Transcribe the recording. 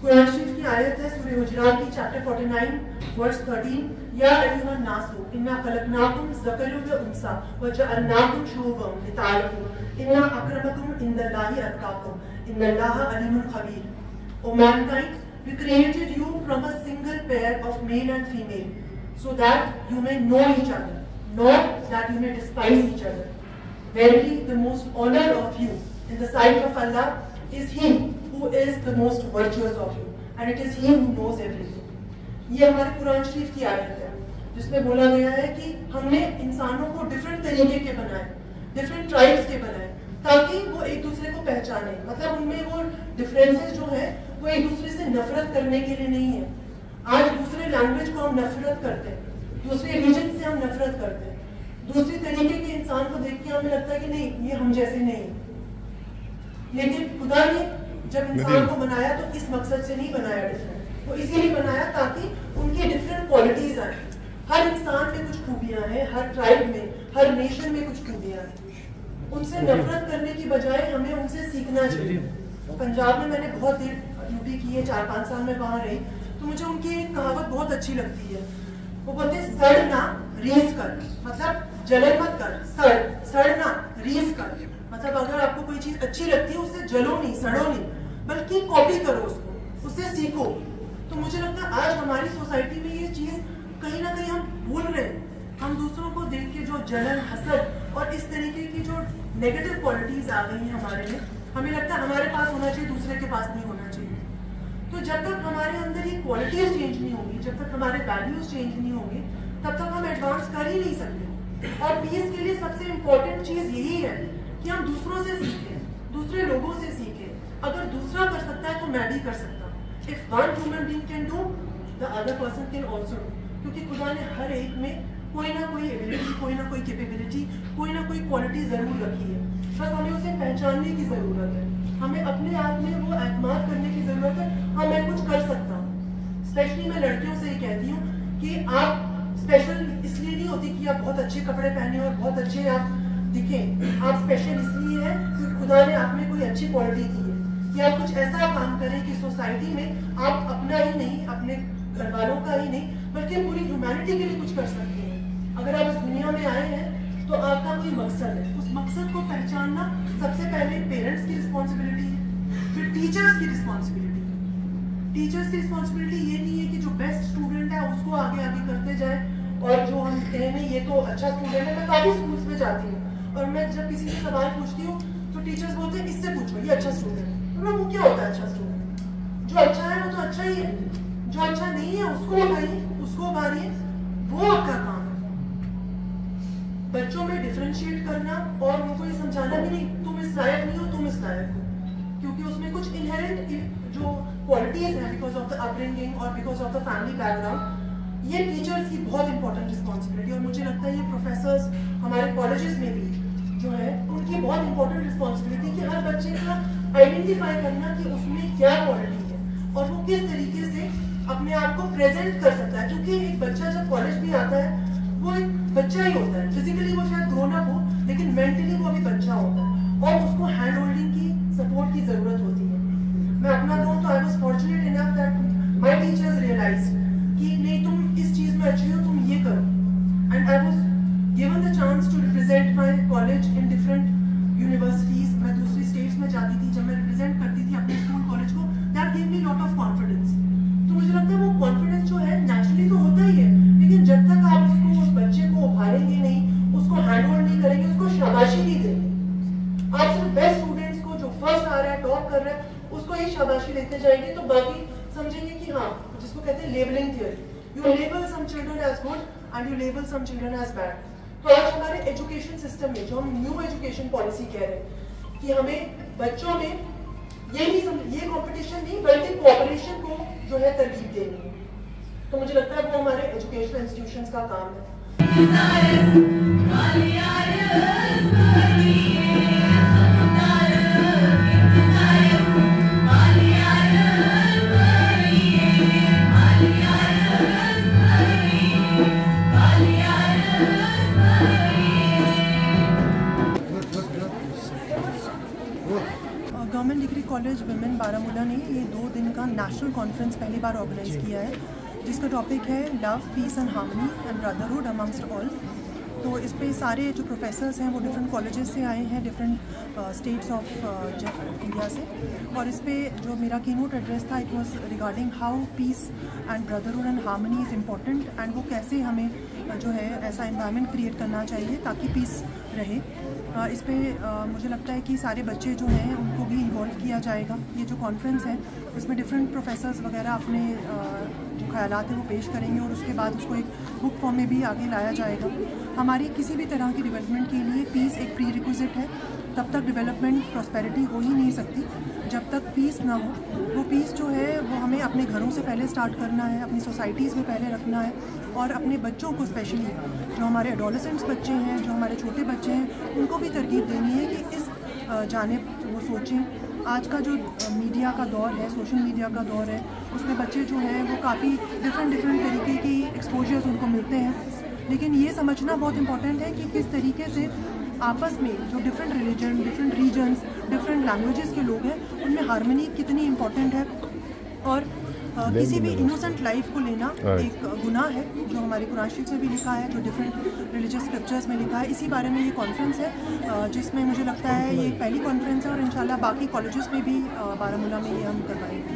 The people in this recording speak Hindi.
कुरान शरीफ की आयत है सूरह हुजरात की चैप्टर 49 वर्स 13, या अय्युहन नासु इन्ना खलकनाकुम ज़करन व उन्सा व जअलनाकुम शुअबन लिताअरफू इन्ना अक्रमकुम इंदल्लाहि अत्काकुम इन्नल्लाहा अलीमुन खबीर। O mankind, we created you from a single pair of male and female, so that you may know each other, not that you may despise each other. Verily, the most honored of you in the sight of Allah is He who is the most virtuous of you, and it is He who knows everything. ये हमारे कुरान शरीफ की आयत है जिसमें बोला गया है कि हमने इंसानों को डिफरेंट तरीके के बनाए, डिफरेंट ट्राइब्स के बनाए, ताकि वो एक दूसरे को पहचाने। मतलब उनमें वो डिफरेंसेस जो है वो एक दूसरे से नफरत करने के लिए नहीं है। आज दूसरे लैंग्वेज को हम नफरत करते हैं, दूसरे रीजन से हम नफरत करते हैं, दूसरी तरीके के इंसान को देख के हमें लगता है कि नहीं, ये हम जैसे नहीं। लेकिन खुदा ने जब इंसान को बनाया तो इस मकसद से नहीं बनाया डिफरेंट, वो इसीलिए बनाया ताकि उनकी डिफरेंट क्वालिटीज आए। हर इंसान में कुछ खूबियां हैं, हर ट्राइब में, हर नेशन में कुछ खूबियां हैं। उनसे नफरत करने की बजाय हमें उनसे सीखना चाहिए। पंजाब में मैंने बहुत देर ड्यूटी की है, 4-5 साल में वहां रही, तो मुझे उनकी एक कहावत बहुत अच्छी लगती है। वो बोलते हैं सड़ ना रीस कर, मतलब जलन मत कर, सड़ ना रीस कर। मतलब अगर आपको कोई चीज अच्छी लगती है उससे जलो नहीं, सड़ो नहीं, बल्कि कॉपी करो उसको, उससे सीखो। तो मुझे लगता है आज हमारी सोसाइटी में ये चीज कहीं ना कहीं हम भूल रहे हैं। हम दूसरों को देख के जो जलन, हसद और इस तरीके की जो नेगेटिव क्वालिटीज आ गई हैं हमारे में, हमें लगता है हमारे पास होना चाहिए, दूसरे के पास नहीं होना चाहिए। तो जब तक हमारे अंदर ये क्वालिटीज चेंज नहीं होंगी, जब तक हमारे वैल्यूज चेंज नहीं होंगे, तब तक हम एडवांस कर ही नहीं सकते। और पीस के लिए सबसे इम्पोर्टेंट चीज यही है कि हम दूसरों से सीखें, दूसरे लोगों से सीखें। अगर दूसरा कर सकता है तो मैं भी कर सकता हूँ। If one human being can do, the other person can also do. क्योंकि खुदा ने हर एक में कोई ना कोई एबिलिटी, कोई ना कोई कैपेबिलिटी, कोई ना कोई क्वालिटी जरूर रखी है। बस हमें उसे पहचानने की जरूरत है, हमें अपने आप में वो एतमाद करने की जरूरत है, हाँ मैं कुछ कर सकता हूँ। स्पेशली मैं लड़कियों से ही कहती हूँ कि आप स्पेशल इसलिए नहीं होती कि आप बहुत अच्छे कपड़े पहने और बहुत अच्छे आप दिखें। आप स्पेशल इसलिए है क्योंकि खुदा ने आप में कोई अच्छी क्वालिटी दी है कि आप कुछ ऐसा काम करें कि सोसाइटी में आप अपना ही नहीं, अपने घर वालों का ही नहीं, बल्कि पूरी ह्यूमैनिटी के लिए कुछ कर सकते हैं। अगर आप इस दुनिया में आए हैं तो आपका कोई मकसद है, उस मकसद को पहचानना सबसे पहले पेरेंट्स की रिस्पॉन्सिबिलिटी है, फिर टीचर्स की रिस्पॉन्सिबिलिटी है। टीचर्स की रिस्पॉन्सिबिलिटी ये नहीं है कि जो बेस्ट स्टूडेंट है उसको आगे आगे करते जाए, और जो हम कहें ये तो अच्छा स्टूडेंट है। मैं काफी स्कूल्स में जाती हूँ और मैं जब किसी से सवाल पूछती हूँ तो टीचर्स बोलते हैं इससे पूछो, ये अच्छा स्टूडेंट है। तो वो क्या होता है अच्छा स्टूडेंट? जो अच्छा है वो तो अच्छा ही है, जो अच्छा नहीं है उसको उठाइए, उसको उभारिए, वो आपका काम है। बच्चों में डिफरेंशिएट करना और उनको ये समझाना भी नहीं तुम इस लायक नहीं हो, तुम इस लायक हो, क्योंकि उसमें कुछ इनहेरेंट जो क्वालिटीज हैं बिकॉज ऑफ द अपब्रिंगिंग और because of the family background, ये टीचर्स की बहुत इंपॉर्टेंट रिस्पॉन्सिबिलिटी। और मुझे लगता है ये प्रोफेसर्स हमारे कॉलेजेस में भी जो है उनकी बहुत इंपॉर्टेंट रिस्पॉन्सिबिलिटी कि हर बच्चे का आइडेंटिफाई करना कि उसमें क्या क्वालिटी है और वो किस तरीके से अपने आप को प्रेजेंट कर सकता है। क्योंकि एक बच्चा जब कॉलेज में आता है वो एक बच्चा ही होता है, फिजिकली वो शायद ग्रोन अप हो लेकिन मेंटली वो अभी बच्चा होता है और उसको हैंड होल्डिंग की, सपोर्ट की जरूरत होती है। मैं अपना कहूँ तो I was fortunate enough that my teachers realised कि नहीं तुम इस चीज में अच्छी हो, तुम ये करो। And I was given the chance to represent my college in different universities. मैं दूसरी स्टेट्स में जाती थी, जब मैं रिप्रेजेंट करती थी अपने स्कूल कॉलेज को, that give me lot of confidence. तो मुझे लगता है वो कॉन्फिडेंस जो है नेचुरली तो होता ही है, लेकिन जब तक आप उसको, उस बच्चे को उभारेंगे नहीं, उसको हैंडहोल्ड नहीं करेंगे, उसको शाबाशी नहीं देंगे, आप सिर्फ बेस्ट स्टूडेंट्स को जो फर्स्ट आ रहा है, टॉप कर रहा है, उसको ही शाबाशी देते जाएंगे, तो बाकी समझेंगे कि हाँ, जिसको कहते हैं labelling theory, you label some children as good and you label some children as bad. तो आज हमारे एजुकेशन सिस्टम में जो हम न्यू एजुकेशन पॉलिसी कह रहे हैं कि हमें बच्चों में ये कंपटीशन नहीं बल्कि कोऑपरेशन को जो है तरजीह देनी है। तो मुझे लगता है वो हमारे एजुकेशनल इंस्टीट्यूशंस का काम है। Government degree college women Baramulla ने ये 2 दिन का नेशनल कॉन्फ्रेंस पहली बार ऑर्गेनाइज़ किया है, जिसका टॉपिक है love, peace and harmony and brotherhood amongst all. तो इस पे सारे जो प्रोफेसर्स हैं वो डिफरेंट कॉलेजेस से आए हैं, डिफरेंट स्टेट्स ऑफ इंडिया से। और इस पे जो मेरा कीनोट एड्रेस था, it was regarding how peace and brotherhood and harmony is important, and वो कैसे हमें जो है ऐसा एनवायरनमेंट क्रिएट करना चाहिए ताकि पीस रहे। इस पे मुझे लगता है कि सारे बच्चे जो हैं उनको भी इन्वॉल्व किया जाएगा। ये जो कॉन्फ्रेंस है उसमें डिफरेंट प्रोफेसर्स वगैरह अपने जो ख्यालात हैं वो पेश करेंगे, और उसके बाद उसको एक बुक फॉर्म में भी आगे लाया जाएगा। हमारी किसी भी तरह की डेवलपमेंट के लिए पीस एक प्री रिक्विजिट है, तब तक डेवलपमेंट प्रॉस्पेरिटी हो ही नहीं सकती जब तक पीस ना हो। वो पीस जो है वो हमें अपने घरों से पहले स्टार्ट करना है, अपनी सोसाइटीज़ में पहले रखना है, और अपने बच्चों को स्पेशली जो हमारे एडोलेसेंट्स बच्चे हैं, जो हमारे छोटे बच्चे हैं, उनको भी तरकीब देनी है कि इस जानिब वो सोचें। आज का जो मीडिया का दौर है, सोशल मीडिया का दौर है, उसमें बच्चे जो हैं वो काफ़ी डिफरेंट तरीके की एक्सपोजर्स उनको मिलते हैं, लेकिन ये समझना बहुत इम्पॉर्टेंट है कि किस तरीके से आपस में जो different religion, different regions, different languages के लोग हैं, उनमें हार्मनी कितनी इम्पॉर्टेंट है। और किसी भी इनोसेंट लाइफ को लेना एक गुनाह है, जो हमारे कुरान शरीफ में भी लिखा है, जो डिफरेंट रिलीजियस स्क्रिप्चर्स में लिखा है। इसी बारे में ये कॉन्फ्रेंस है, जिसमें मुझे लगता है ये पहली कॉन्फ्रेंस है, और इंशाल्लाह बाकी कॉलेजेस में भी बारामूला में ये हम करवाएंगे।